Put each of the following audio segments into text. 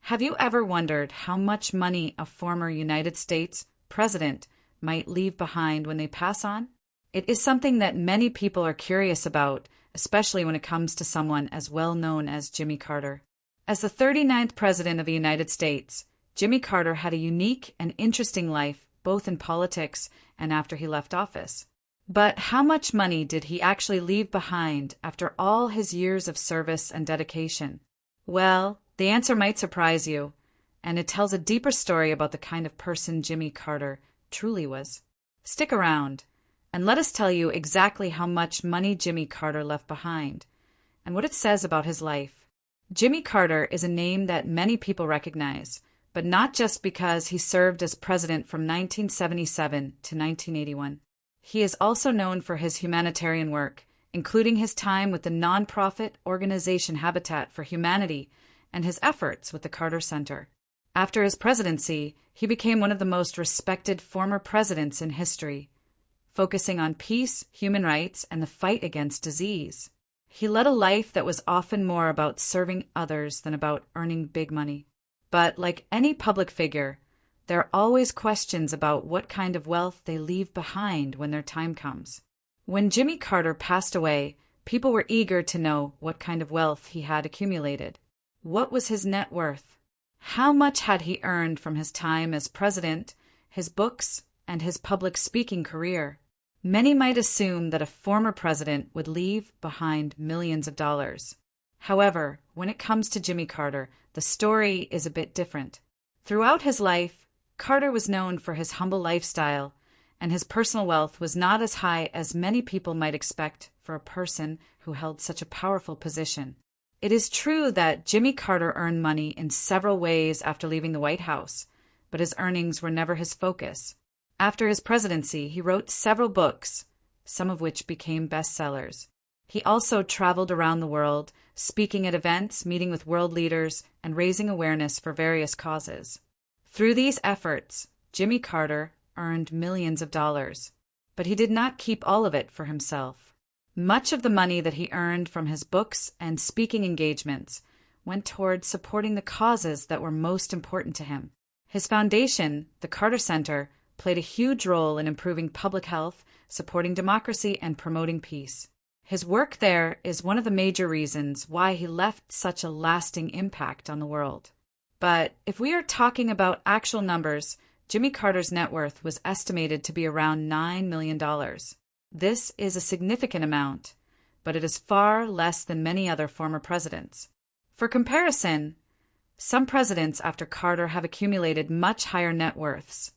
Have you ever wondered how much money a former United States president might leave behind when they pass on? It is something that many people are curious about, especially when it comes to someone as well known as Jimmy Carter. As the 39th President of the United States, Jimmy Carter had a unique and interesting life, both in politics and after he left office. But how much money did he actually leave behind after all his years of service and dedication? Well, the answer might surprise you, and it tells a deeper story about the kind of person Jimmy Carter truly was. Stick around, and let us tell you exactly how much money Jimmy Carter left behind, and what it says about his life. Jimmy Carter is a name that many people recognize, but not just because he served as president from 1977 to 1981. He is also known for his humanitarian work, including his time with the nonprofit organization Habitat for Humanity and his efforts with the Carter Center. After his presidency, he became one of the most respected former presidents in history, focusing on peace, human rights, and the fight against disease. He led a life that was often more about serving others than about earning big money. But like any public figure, there are always questions about what kind of wealth they leave behind when their time comes. When Jimmy Carter passed away, people were eager to know what kind of wealth he had accumulated. What was his net worth? How much had he earned from his time as president, his books, and his public speaking career? Many might assume that a former president would leave behind millions of dollars. However, when it comes to Jimmy Carter, the story is a bit different. Throughout his life, Carter was known for his humble lifestyle, and his personal wealth was not as high as many people might expect for a person who held such a powerful position. It is true that Jimmy Carter earned money in several ways after leaving the White House, but his earnings were never his focus. After his presidency, he wrote several books, some of which became bestsellers. He also traveled around the world, speaking at events, meeting with world leaders, and raising awareness for various causes. Through these efforts, Jimmy Carter earned millions of dollars, but he did not keep all of it for himself. Much of the money that he earned from his books and speaking engagements went toward supporting the causes that were most important to him. His foundation, the Carter Center, played a huge role in improving public health, supporting democracy, and promoting peace. His work there is one of the major reasons why he left such a lasting impact on the world. But if we are talking about actual numbers, Jimmy Carter's net worth was estimated to be around $9 million. This is a significant amount, but it is far less than many other former presidents. For comparison, some presidents after Carter have accumulated much higher net worths,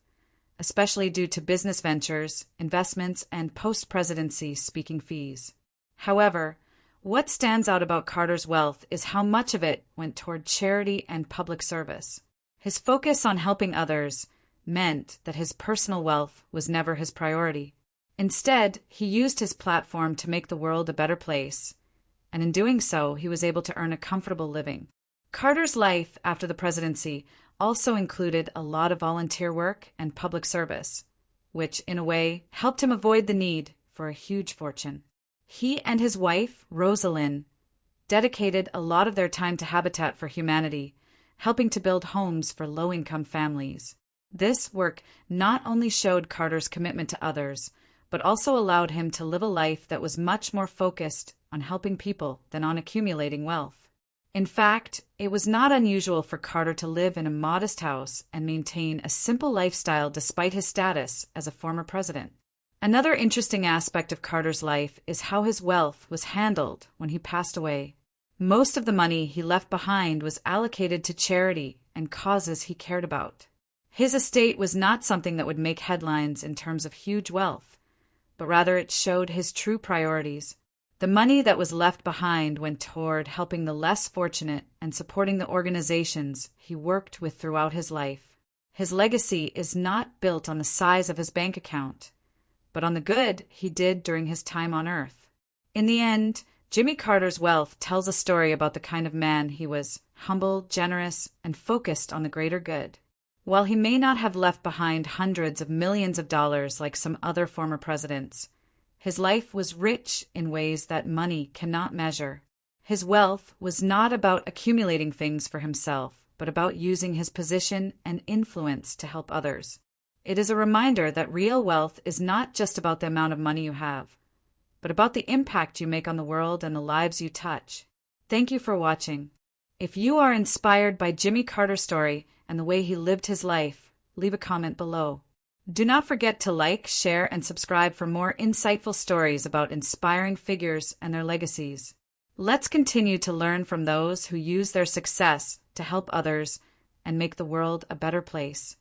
especially due to business ventures, investments, and post-presidency speaking fees. However, what stands out about Carter's wealth is how much of it went toward charity and public service. His focus on helping others meant that his personal wealth was never his priority. Instead, he used his platform to make the world a better place, and in doing so, he was able to earn a comfortable living. Carter's life after the presidency also included a lot of volunteer work and public service, which, in a way, helped him avoid the need for a huge fortune. He and his wife, Rosalind, dedicated a lot of their time to Habitat for Humanity, helping to build homes for low-income families. This work not only showed Carter's commitment to others, but also allowed him to live a life that was much more focused on helping people than on accumulating wealth. In fact, it was not unusual for Carter to live in a modest house and maintain a simple lifestyle despite his status as a former president. Another interesting aspect of Carter's life is how his wealth was handled when he passed away. Most of the money he left behind was allocated to charity and causes he cared about. His estate was not something that would make headlines in terms of huge wealth, but rather it showed his true priorities. The money that was left behind went toward helping the less fortunate and supporting the organizations he worked with throughout his life. His legacy is not built on the size of his bank account, but on the good he did during his time on Earth. In the end, Jimmy Carter's wealth tells a story about the kind of man he was: humble, generous, and focused on the greater good. While he may not have left behind hundreds of millions of dollars like some other former presidents, his life was rich in ways that money cannot measure. His wealth was not about accumulating things for himself, but about using his position and influence to help others. It is a reminder that real wealth is not just about the amount of money you have, but about the impact you make on the world and the lives you touch. Thank you for watching. If you are inspired by Jimmy Carter's story and the way he lived his life, leave a comment below. Do not forget to like, share, and subscribe for more insightful stories about inspiring figures and their legacies. Let's continue to learn from those who use their success to help others and make the world a better place.